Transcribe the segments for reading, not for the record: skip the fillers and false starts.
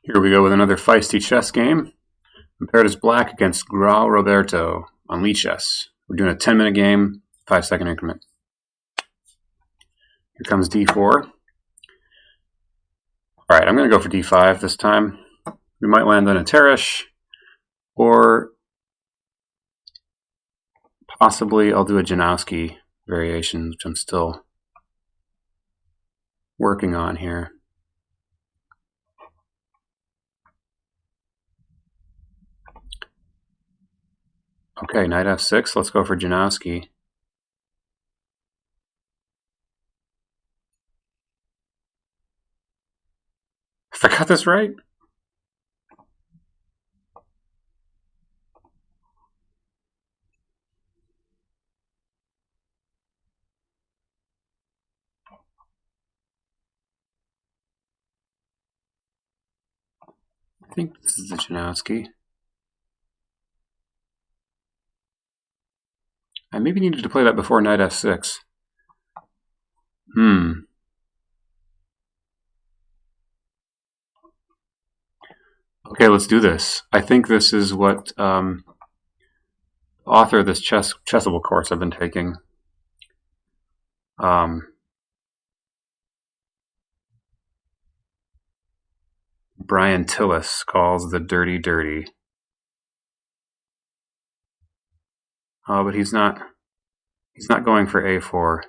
Here we go with another feisty chess game. Paired as black against Grau Roberto on Lee chess. We're doing a 10-minute game, 5-second increment. Here comes d4. Alright, I'm going to go for d5 this time. We might land on a Teresh, or possibly I'll do a Janowski variation, which I'm still working on here. Okay, knight f6, let's go for Janowski. If I got this right? I think this is the Janowski. I maybe needed to play that before knight f6. Okay, let's do this. I think this is what the author of this Chessable course I've been taking Brian Tillis calls the dirty dirty. Oh, but he's not going for a4.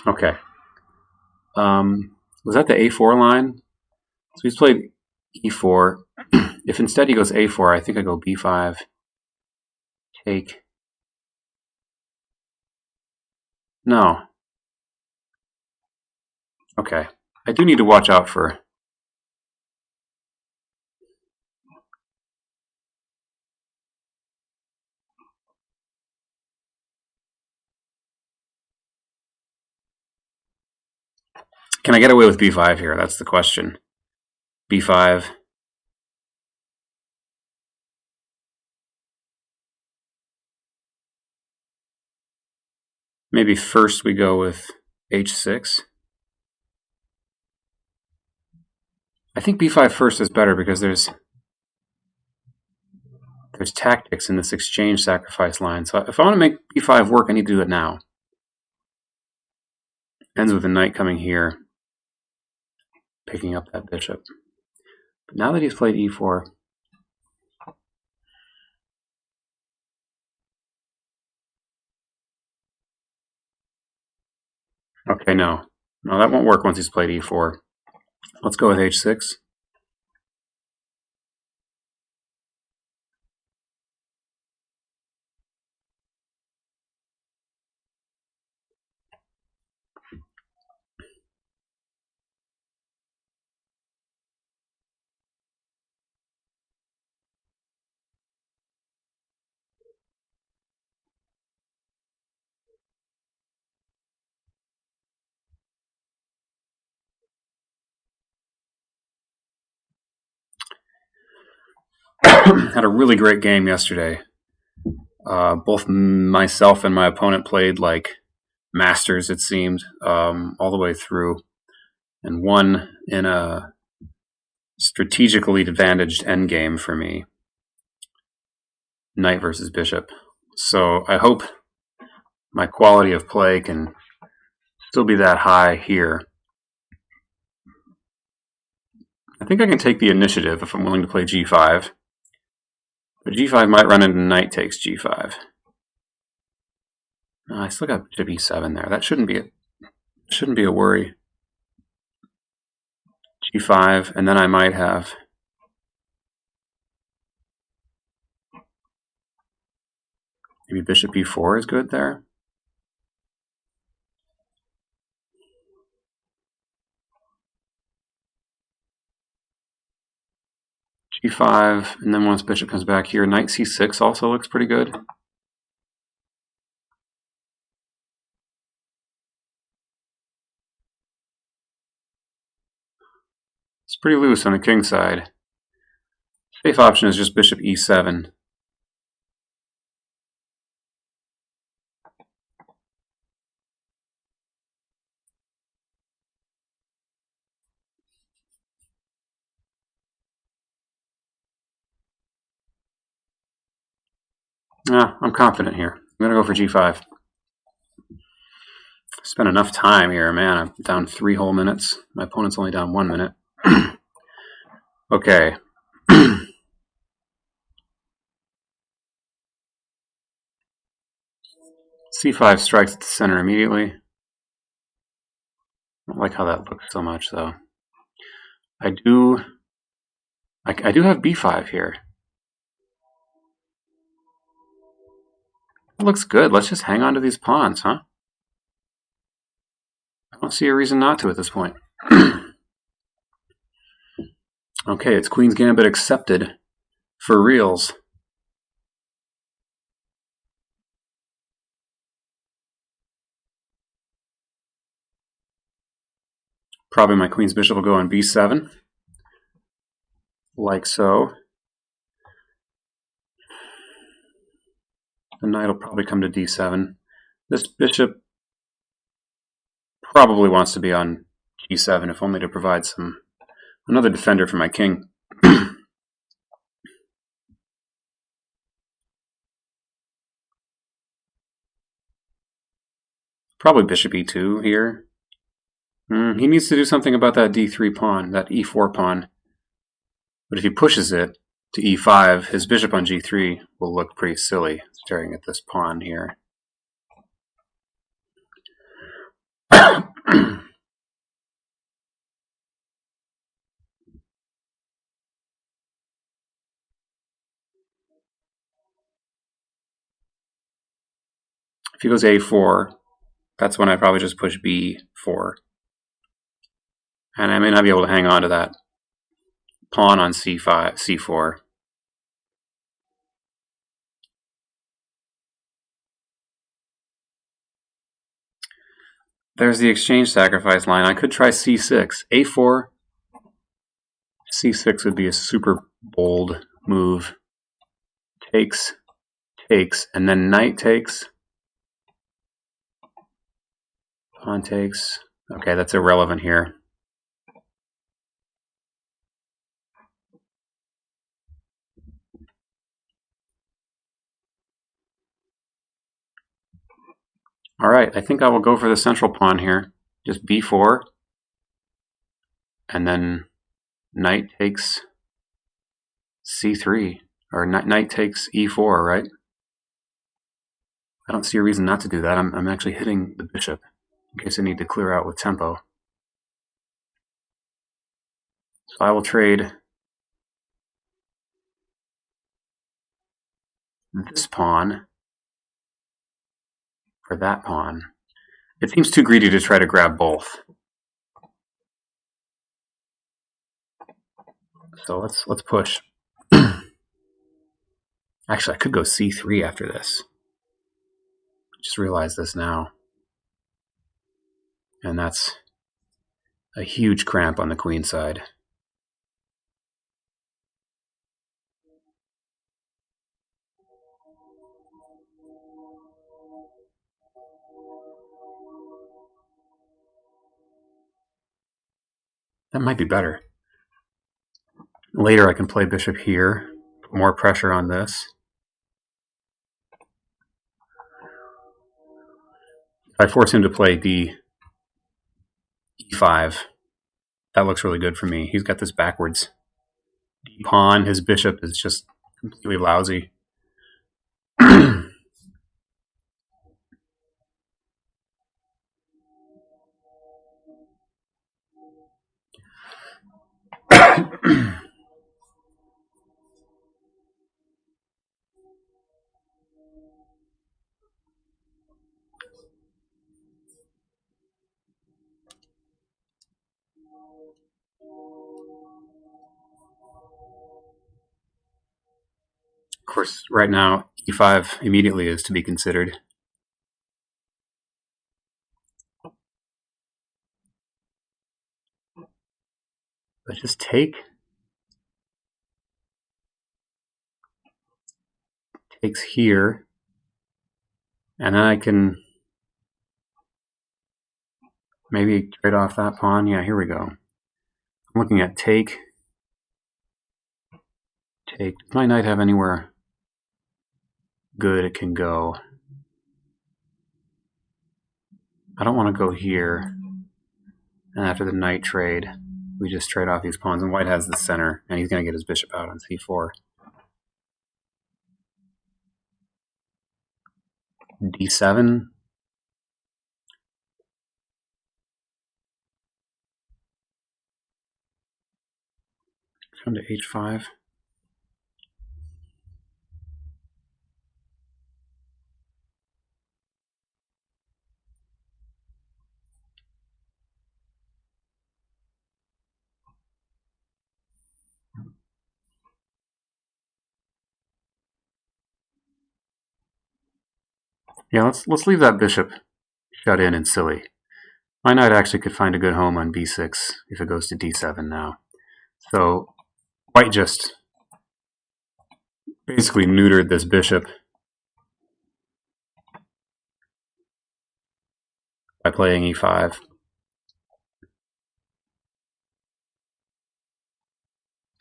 Okay. Was that the a4 line? So he's played e4. If instead he goes a4, I think I go b5. Take. No. Okay. I do need to watch out for... Can I get away with b5 here? That's the question. b5. Maybe first we go with h6. I think b5 first is better because there's tactics in this exchange sacrifice line. So if I want to make b5 work, I need to do it now. Ends with the knight coming here, picking up that bishop. But now that he's played e4, okay, no, that won't work once he's played e4. Let's go with h6. Had a really great game yesterday. Both myself and my opponent played like masters, it seemed, all the way through, and won in a strategically advantaged endgame for me. Knight versus bishop. So I hope my quality of play can still be that high here. I think I can take the initiative if I'm willing to play g5. But g5 might run into knight takes g5. I still got bishop e7 there. That shouldn't be a worry. g5, and then I might have maybe bishop e4 is good there. g5, and then once bishop comes back here, knight c6 also looks pretty good. It's pretty loose on the king side. Safe option is just bishop e7. I'm confident here. I'm going to go for g5. Spent enough time here, man. I'm down 3 whole minutes. My opponent's only down 1 minute. Okay. c5 strikes at the center immediately. I don't like how that looks so much, though. I do have b5 here. It looks good. Let's just hang on to these pawns, huh? I don't see a reason not to at this point. Okay, it's Queen's Gambit accepted for reals. Probably my Queen's Bishop will go on b7, like so. The knight will probably come to d7. This bishop probably wants to be on g7, if only to provide another defender for my king. Probably bishop e2 here. He needs to do something about that d3 pawn, that e4 pawn. But if he pushes it to e5, his bishop on g3 will look pretty silly staring at this pawn here. If he goes a4, that's when I probably just push b4. And I may not be able to hang on to that pawn on c5, c4. There's the exchange sacrifice line. I could try c6. a4, c6 would be a super bold move. Takes, takes, and then knight takes. Pawn takes. Okay, that's irrelevant here. All right, I think I will go for the central pawn here. Just b4, and then knight takes c3, or knight takes e4, right? I don't see a reason not to do that. I'm actually hitting the bishop in case I need to clear out with tempo. So I will trade this pawn for that pawn. It seems too greedy to try to grab both. So let's push. Actually, I could go c3 after this. Just realized this now. And that's a huge cramp on the queen side. That might be better. Later I can play bishop here, put more pressure on this. If I force him to play e5, that looks really good for me. He's got this backwards. D pawn, his bishop is just completely lousy. Of course, right now, e5 immediately is to be considered. But just takes here, and then I can maybe trade off that pawn. Yeah, here we go. I'm looking at take. Does my knight have anywhere? good it can go. I don't want to go here. And after the knight trade, we just trade off these pawns. And white has the center, and he's going to get his bishop out on c4. d7. Come to h5. Yeah, let's leave that bishop shut in and silly. My knight actually could find a good home on b6 if it goes to d7 now. So white just basically neutered this bishop by playing e5.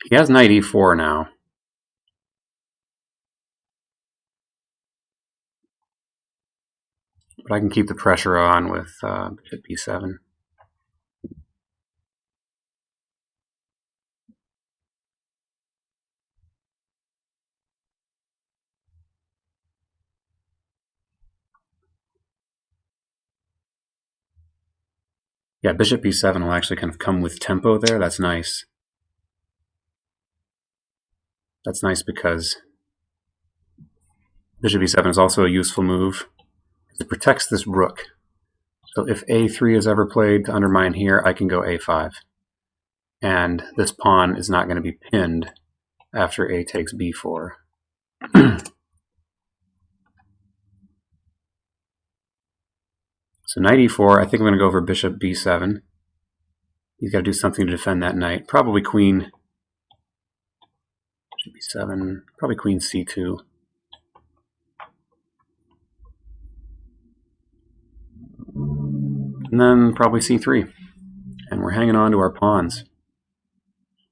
He has knight e4 now. But I can keep the pressure on with bishop b7. Yeah, bishop b7 will actually kind of come with tempo there. That's nice. That's nice because bishop e7 is also a useful move. It protects this rook. So if a3 is ever played to undermine here, I can go a5. And this pawn is not going to be pinned after a takes b4. So knight e4, I think I'm going to go over bishop b7. He's got to do something to defend that knight. Probably queen b7, probably queen c2. And then probably c3. And we're hanging on to our pawns.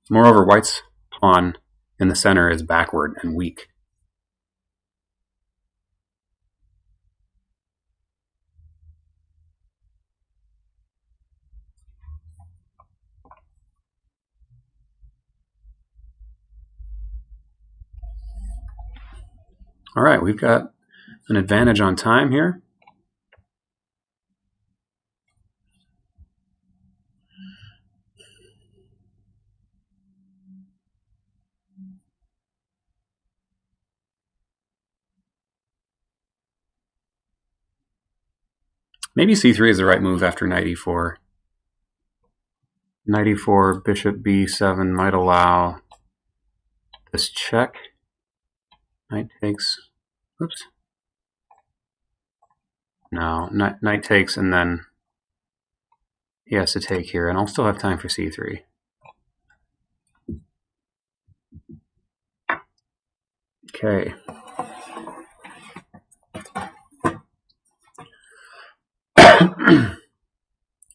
Moreover, white's pawn in the center is backward and weak. All right, we've got an advantage on time here. Maybe c3 is the right move after knight e4. Knight e4, bishop b7 might allow this check. Knight takes. Oops. No, knight takes, and then he has to take here, and I'll still have time for c3. Okay.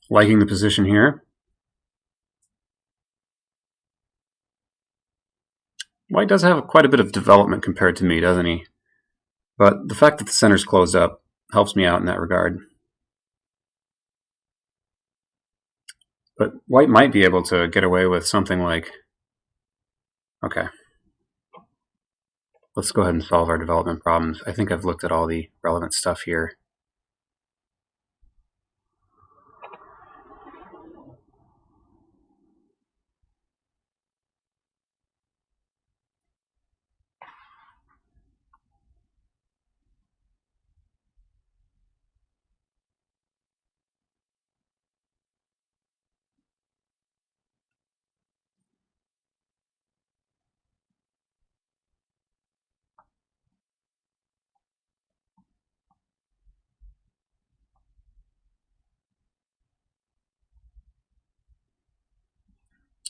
Liking the position here. White does have quite a bit of development compared to me, doesn't he? But the fact that the center's closed up helps me out in that regard. But white might be able to get away with something like... Okay. Let's go ahead and solve our development problems. I think I've looked at all the relevant stuff here.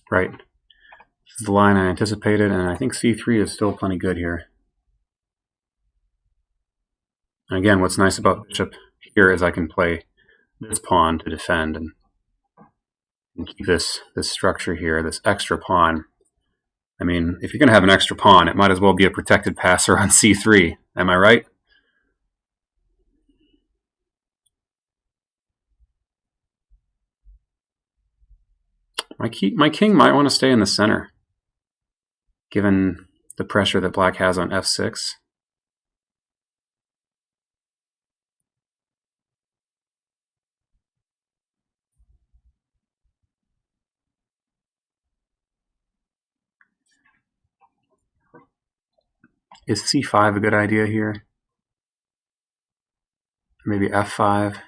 Right. This is the line I anticipated, and I think c3 is still plenty good here. And again, what's nice about bishop here is I can play this pawn to defend and keep this structure here, this extra pawn. I mean, if you're going to have an extra pawn, it might as well be a protected passer on c3. Am I right? My king might want to stay in the center, given the pressure that black has on f6. Is c5 a good idea here? Maybe f5?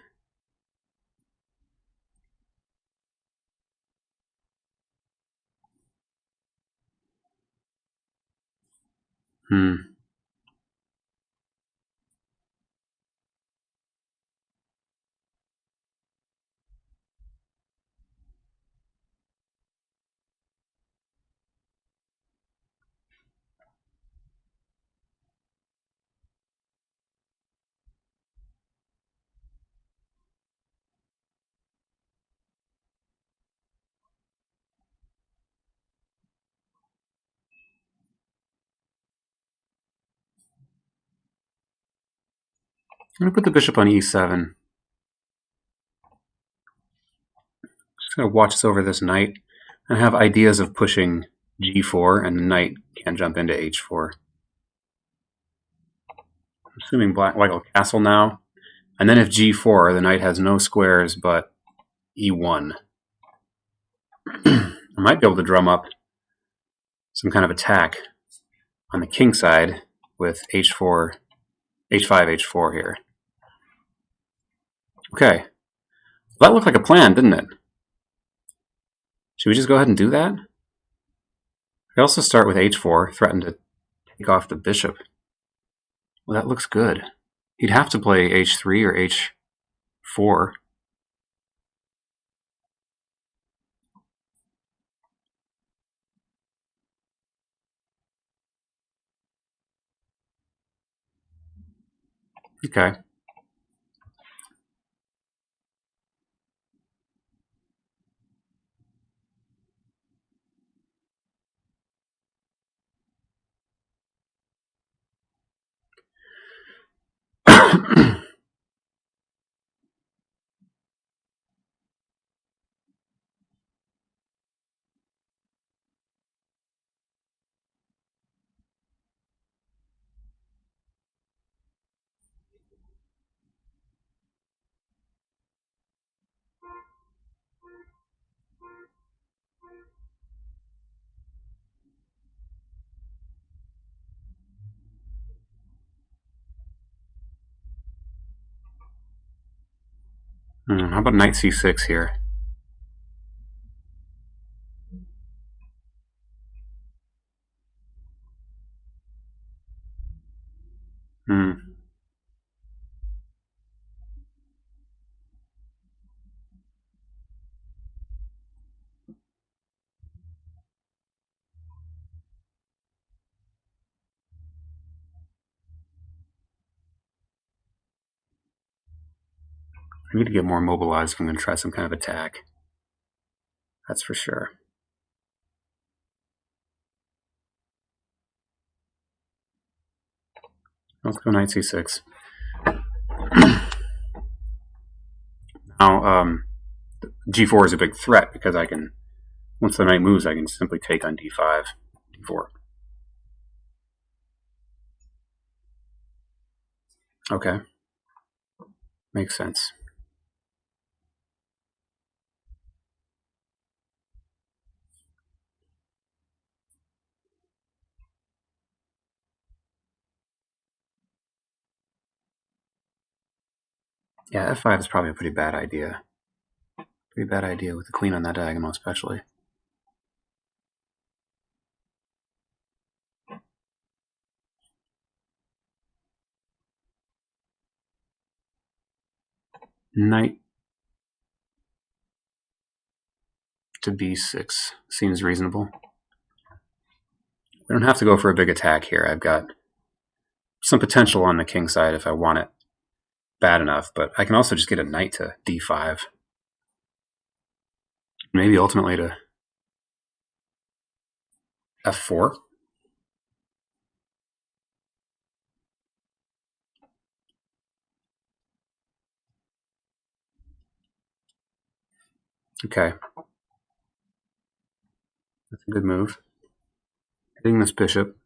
I'm going to put the bishop on e7. Just going to watch this over this knight and have ideas of pushing g4, and the knight can jump into h4. I'm assuming white will castle now. And then if g4, the knight has no squares but e1. I might be able to drum up some kind of attack on the king side with h4, h5, h4 here. Okay. That looked like a plan, didn't it? Should we just go ahead and do that? I also start with h4, threaten to take off the bishop. Well, that looks good. He'd have to play h3 or h4. Okay. How about knight c6 here? I need to get more mobilized if I'm going to try some kind of attack. That's for sure. Let's go knight c6. Now, g4 is a big threat because I can, once the knight moves, I can simply take on d5, d4. Okay. Makes sense. Yeah, f5 is probably a pretty bad idea. Pretty bad idea with the queen on that diagonal, especially. Knight to b6 seems reasonable. We don't have to go for a big attack here. I've got some potential on the king side if I want it bad enough, but I can also just get a knight to d5. Maybe ultimately to f4. Okay. That's a good move. Hitting this bishop.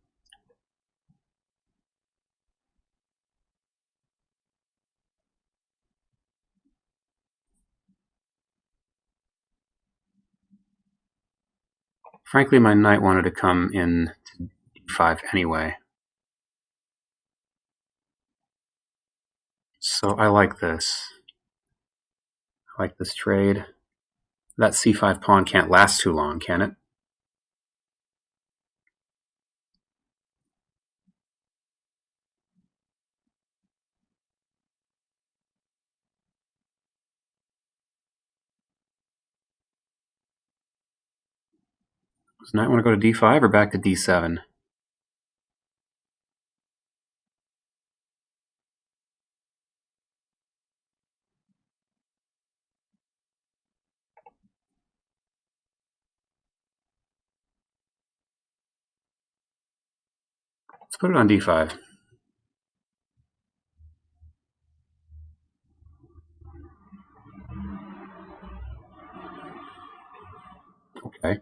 Frankly, my knight wanted to come in to d5 anyway. So I like this. I like this trade. That c5 pawn can't last too long, can it? Does knight want to go to d5 or back to d7? Let's put it on d5. Okay.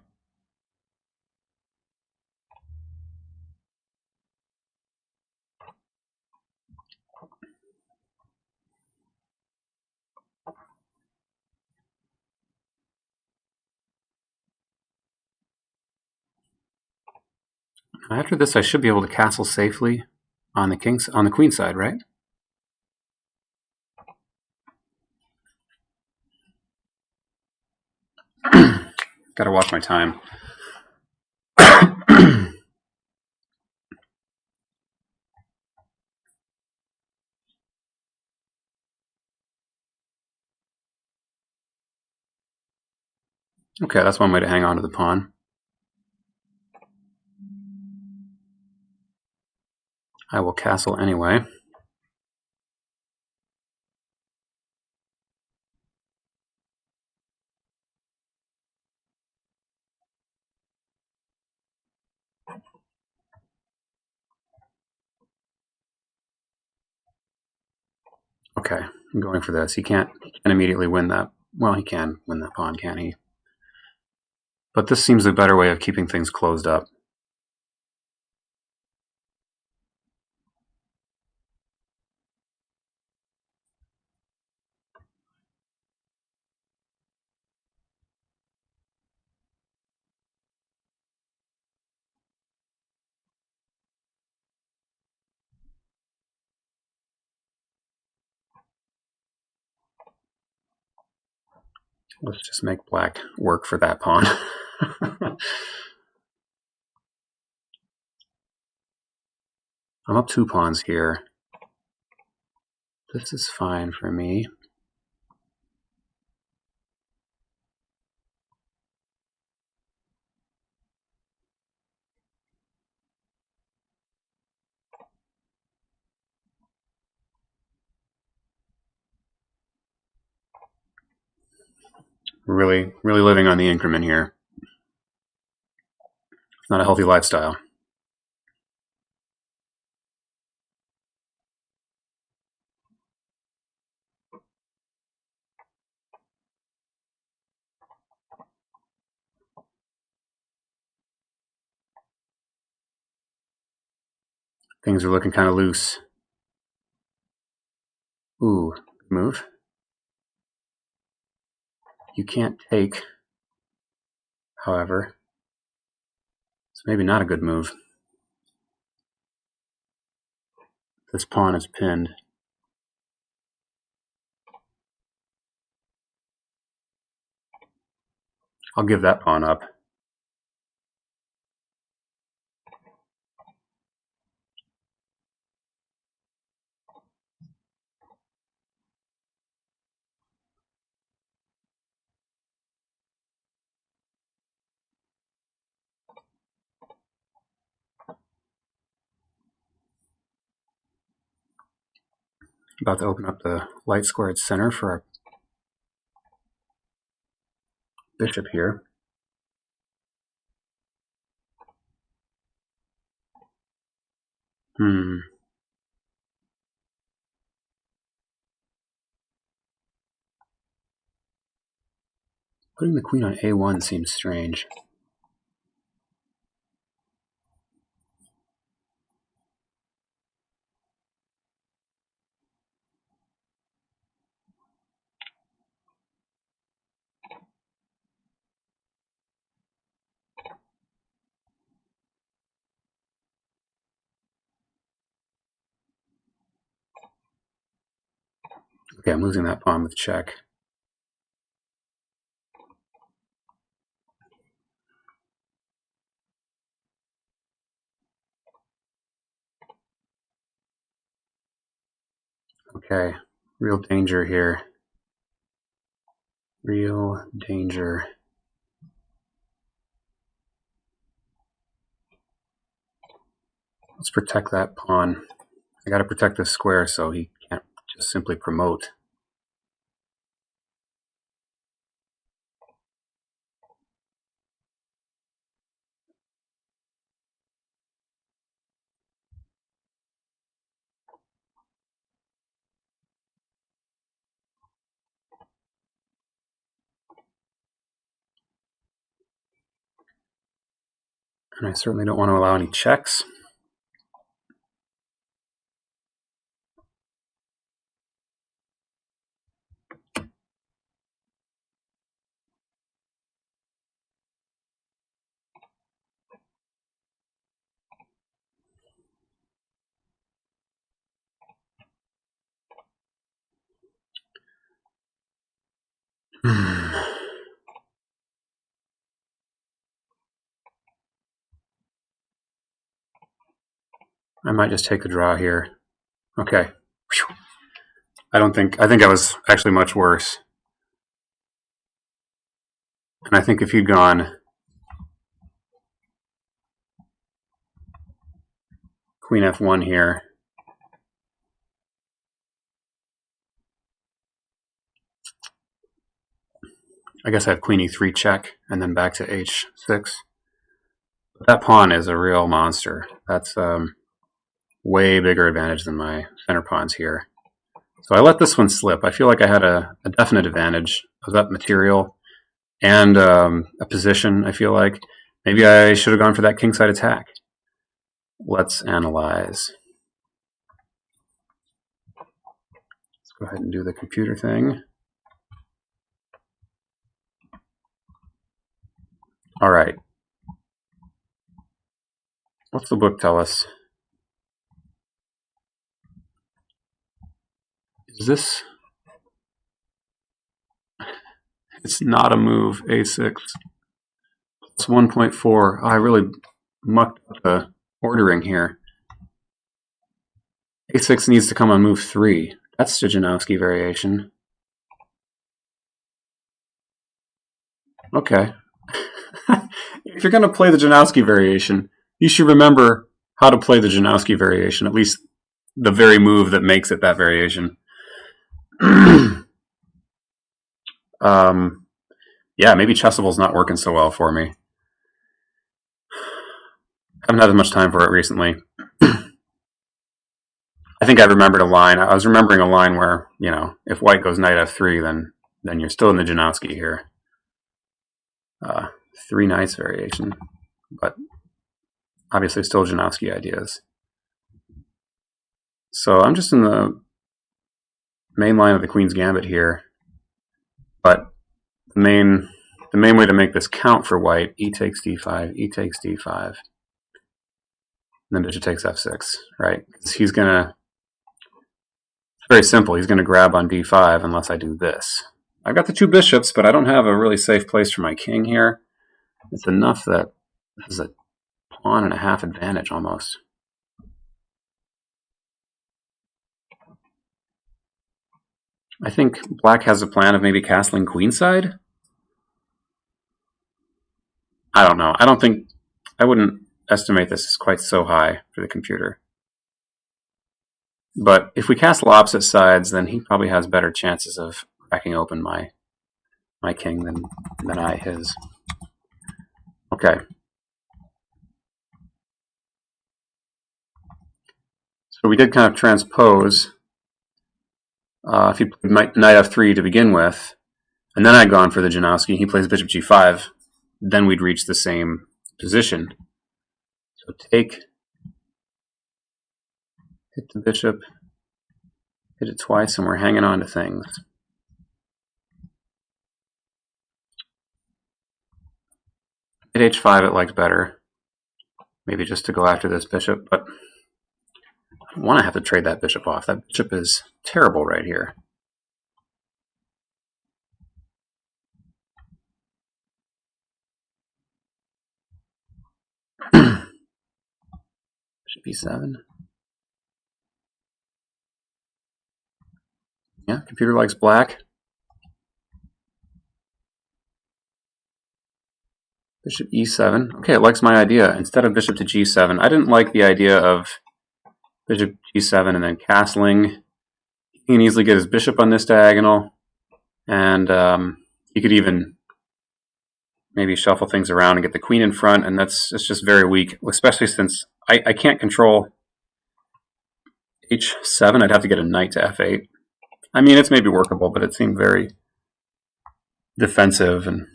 After this, I should be able to castle safely on the queen side, right? Gotta watch my time. Okay, that's one way to hang on to the pawn. I will castle anyway. Okay, I'm going for this. He can't immediately win that. Well, he can win that pawn, can't he? But this seems a better way of keeping things closed up. Let's just make black work for that pawn. I'm up 2 pawns here. This is fine for me. Really living on the increment here. It's not a healthy lifestyle. Things are looking kind of loose. Ooh, move. You can't take, however. It's maybe not a good move. This pawn is pinned. I'll give that pawn up. About to open up the light squared center for our bishop here. Putting the queen on a1 seems strange. Okay, I'm losing that pawn with check. Okay, real danger here. Real danger. Let's protect that pawn. I gotta protect this square so he can't just simply promote. And I certainly don't want to allow any checks. I might just take the draw here. Okay. I think I was actually much worse. And I think if he'd gone queen f1 here, I guess I have queen e3 check and then back to h6. But that pawn is a real monster. That's way bigger advantage than my center pawns here. So I let this one slip. I feel like I had a definite advantage of that material and a position, I feel like. Maybe I should have gone for that kingside attack. Let's analyze. Let's go ahead and do the computer thing. All right. What's the book tell us? Is this? It's not a move, a6. It's 1.4. Oh, I really mucked up the ordering here. a6 needs to come on move 3. That's the Janowski variation. Okay. If you're going to play the Janowski variation, you should remember how to play the Janowski variation, at least the very move that makes it that variation. Yeah, maybe Chessable's not working so well for me. I haven't had as much time for it recently. I think I remembered a line. I was remembering a line where, you know, if white goes knight f3, then you're still in the Janowski here. 3 knights variation, but obviously still Janowski ideas. So I'm just in the main line of the Queen's Gambit here, but the main way to make this count for white, e takes d5, e takes d5, and then bishop takes f6, right? Because he's gonna, it's very simple, he's gonna grab on d5 unless I do this. I've got the 2 bishops, but I don't have a really safe place for my king here. It's enough that this is a pawn and a half advantage almost. I think black has a plan of maybe castling queenside. I don't know. I wouldn't estimate this as quite so high for the computer. But if we castle opposite sides, then he probably has better chances of cracking open my king than I his. Okay. So we did kind of transpose. If you played knight f3 to begin with, And then I'd gone for the Janowski. He plays bishop g5. Then we'd reach the same position. So take, hit the bishop, hit it twice, and we're hanging on to things. At h5 it liked better. Maybe just to go after this bishop, but I don't want to have to trade that bishop off. That bishop is terrible right here. Bishop e7. Yeah, computer likes black. Bishop e7. Okay, it likes my idea. Instead of bishop to g7, I didn't like the idea of bishop g7 and then castling. He can easily get his bishop on this diagonal, and he could even maybe shuffle things around and get the queen in front, and it's just very weak, especially since I can't control h7. I'd have to get a knight to f8. I mean, it's maybe workable, but it seemed very defensive, and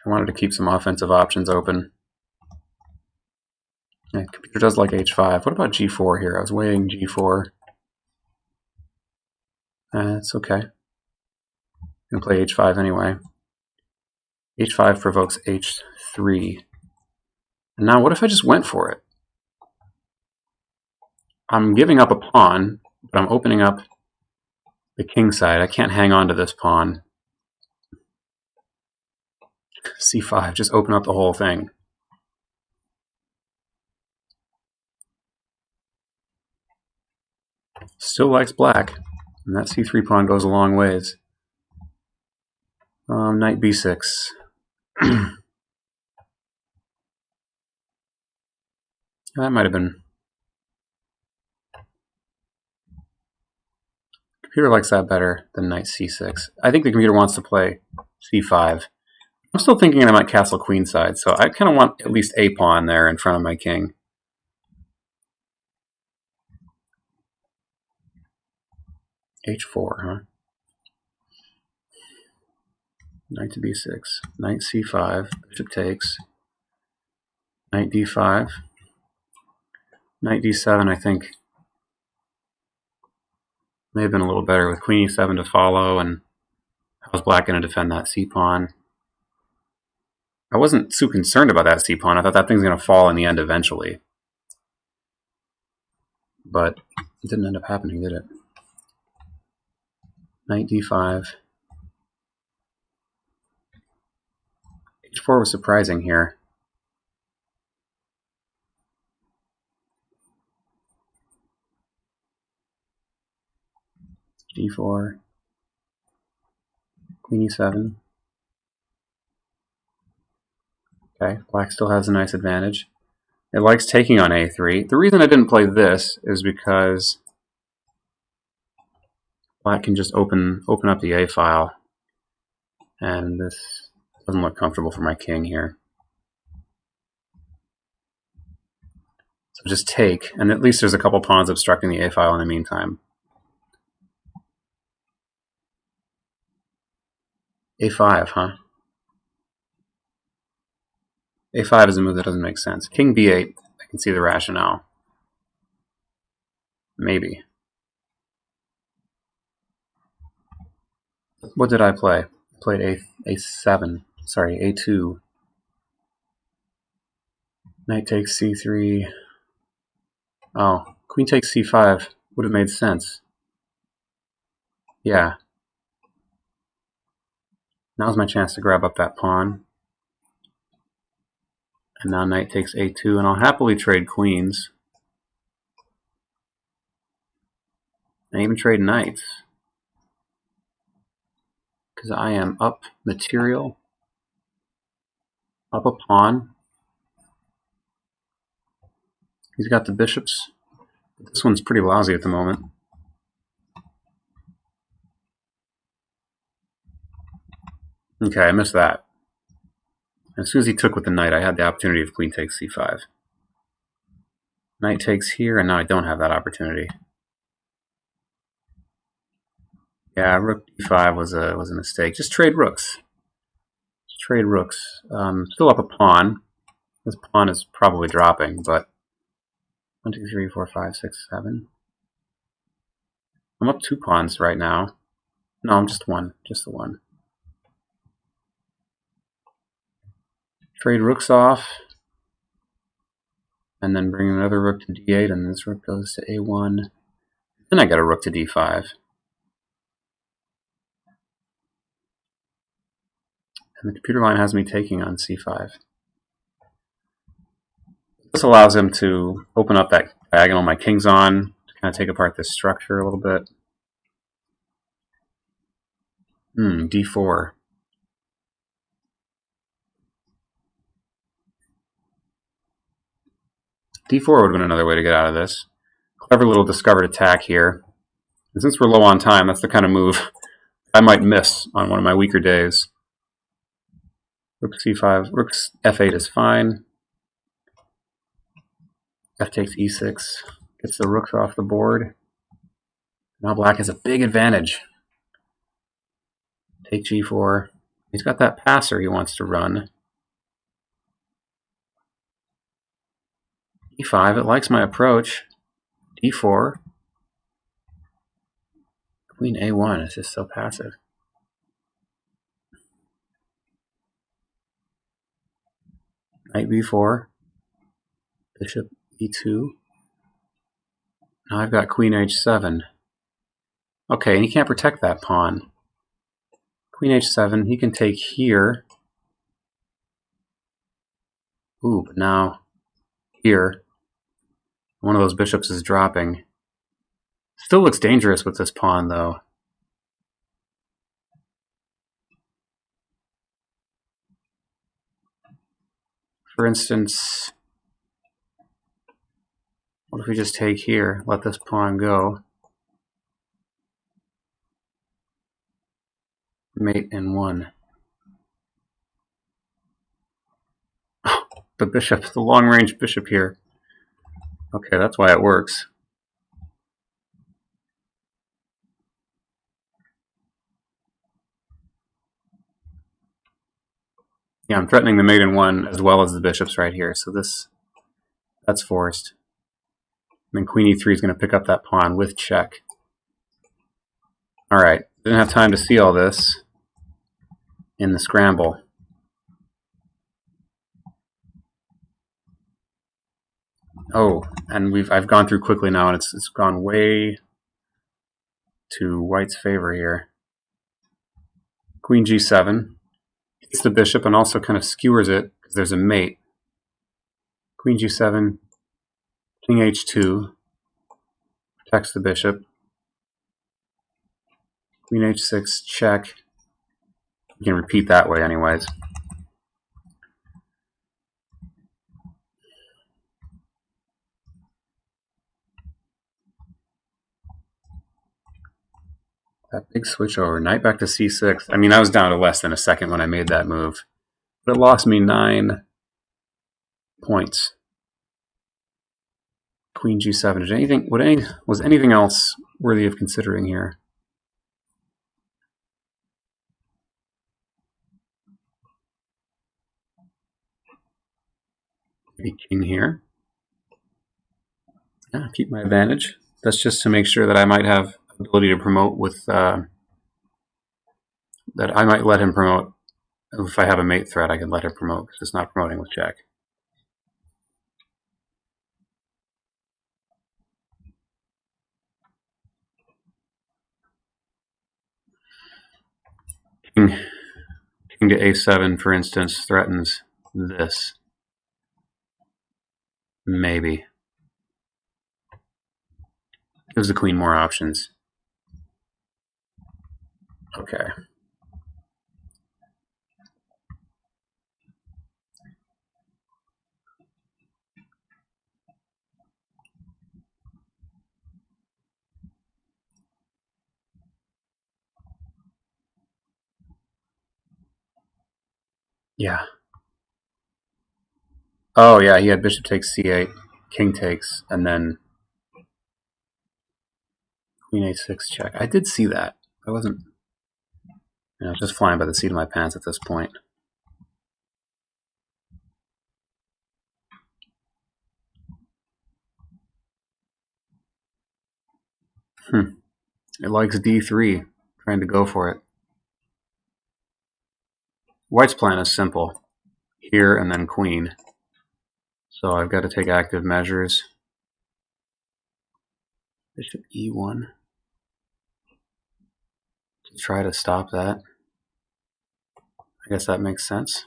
I wanted to keep some offensive options open. Yeah, computer does like h5. What about g4 here? I was weighing g4. It's okay. You can play h5 anyway. h5 provokes h3. And now what if I just went for it? I'm giving up a pawn, but I'm opening up the king side. I can't hang on to this pawn. c5, just open up the whole thing. Still likes black, and that c3 pawn goes a long ways. Knight b6. That might have been... Computer likes that better than knight c6. I think the computer wants to play c5. I'm still thinking I might castle queenside, so I kind of want at least a pawn there in front of my king. h4, huh? Knight to b6, knight c5, bishop takes, knight d5, knight d7, I think may have been a little better with queen e7 to follow, and how's black going to defend that c-pawn? I wasn't too concerned about that c-pawn. I thought that thing's going to fall in the end eventually. But it didn't end up happening, did it? Knight d5. h4 was surprising here. d4. Queen e7. Okay, black still has a nice advantage. It likes taking on a3. The reason I didn't play this is because black can just open up the a file, and this doesn't look comfortable for my king here. So just take, and at least there's a couple pawns obstructing the a file in the meantime. a5, huh? a5 is a move that doesn't make sense. King b8, I can see the rationale. Maybe. What did I play? I played a7. Sorry, a2. Knight takes c3. Oh, queen takes c5 would have made sense. Yeah. Now's my chance to grab up that pawn. And now knight takes a2, and I'll happily trade queens. And even trade knights. Because I am up material, up a pawn. He's got the bishops. This one's pretty lousy at the moment. Okay, I missed that. As soon as he took with the knight, I had the opportunity of queen takes c5. Knight takes here, and now I don't have that opportunity. Yeah, rook d5 was a mistake. Just trade rooks. Just trade rooks. Still up a pawn. This pawn is probably dropping, but 1, 2, 3, 4, 5, 6, 7. I'm up 2 pawns right now. No, I'm just one. Just the one. Trade rooks off. And then bring another rook to d8, and this rook goes to a1. Then I got a rook to d5. And the computer line has me taking on c5. This allows him to open up that diagonal my king's on, to kind of take apart this structure a little bit. D4. D4 would have been another way to get out of this. Clever little discovered attack here. And since we're low on time, that's the kind of move I might miss on one of my weaker days. Rook c5. Rook f8 is fine. F takes e6. Gets the rooks off the board. Now black has a big advantage. Take g4. He's got that passer he wants to run. e5. It likes my approach. d4. Queen a1 is just so passive. Knight b4. Bishop e2. Now I've got queen h7. Okay, and he can't protect that pawn. Queen h7, he can take here. Ooh, but now here, one of those bishops is dropping. Still looks dangerous with this pawn, though. For instance, what if we just take here, let this pawn go? Mate in 1. Oh, the bishop, the long-range bishop here. Okay, that's why it works. Yeah, I'm threatening the mate in 1 as well as the bishops right here, so that's forced. And then queen e3 is going to pick up that pawn with check. Alright, didn't have time to see all this in the scramble. Oh, and I've gone through quickly now, and it's gone way to white's favor here. Queen g7 hits the bishop and also kind of skewers it because there's a mate. Queen g7, king h2 protects the bishop. Queen h6 check. You can repeat that way anyways. That big switch over, knight back to c6. I mean, I was down to less than a second when I made that move, but it lost me 9 points. Queen g7. Was anything else worthy of considering here? Maybe king here. Yeah, keep my advantage. That's just to make sure that I might have ability to promote with that I might let him promote. If I have a mate threat, I can let him promote because it's not promoting with check. King to a7, for instance, threatens this. Maybe. Gives the queen more options. Okay. Yeah. Oh, yeah, he had bishop takes c8, king takes, and then queen a6 check. I did see that. I wasn't, just flying by the seat of my pants at this point. It likes d3, trying to go for it. White's plan is simple. Here and then queen. So I've got to take active measures. Bishop e1. To try to stop that. I guess that makes sense.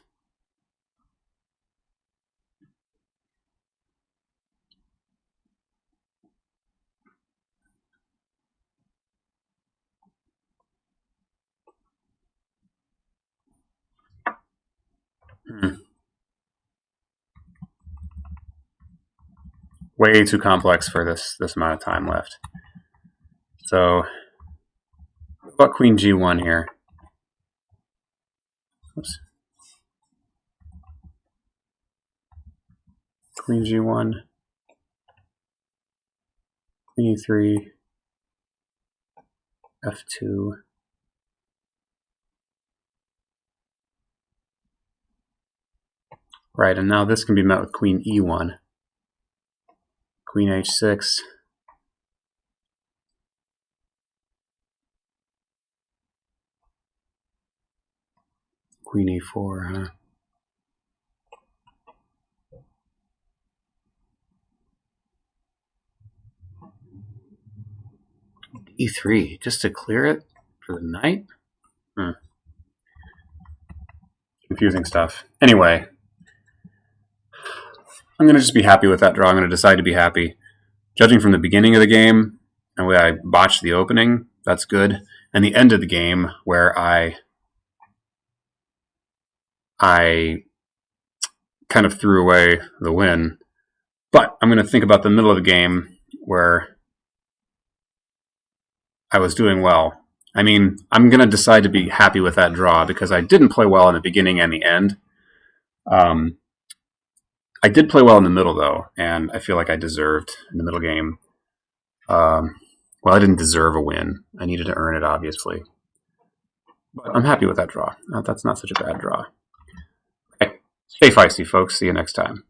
Way too complex for this amount of time left. So, what about queen g1 here? Oops. Queen g1, queen e3, f2. Right, and now this can be met with queen e1. Queen h6. Queen e4, huh? e3, just to clear it for the knight? Confusing stuff. Anyway, I'm going to just be happy with that draw. I'm going to decide to be happy. Judging from the beginning of the game and the way I botched the opening, that's good. And the end of the game, where I kind of threw away the win. But I'm going to think about the middle of the game where I was doing well. I mean, I'm going to decide to be happy with that draw because I didn't play well in the beginning and the end. I did play well in the middle, though, and I feel like I deserved in the middle game. Well, I didn't deserve a win. I needed to earn it, obviously. But I'm happy with that draw. That's not such a bad draw. Okay. Stay feisty, folks. See you next time.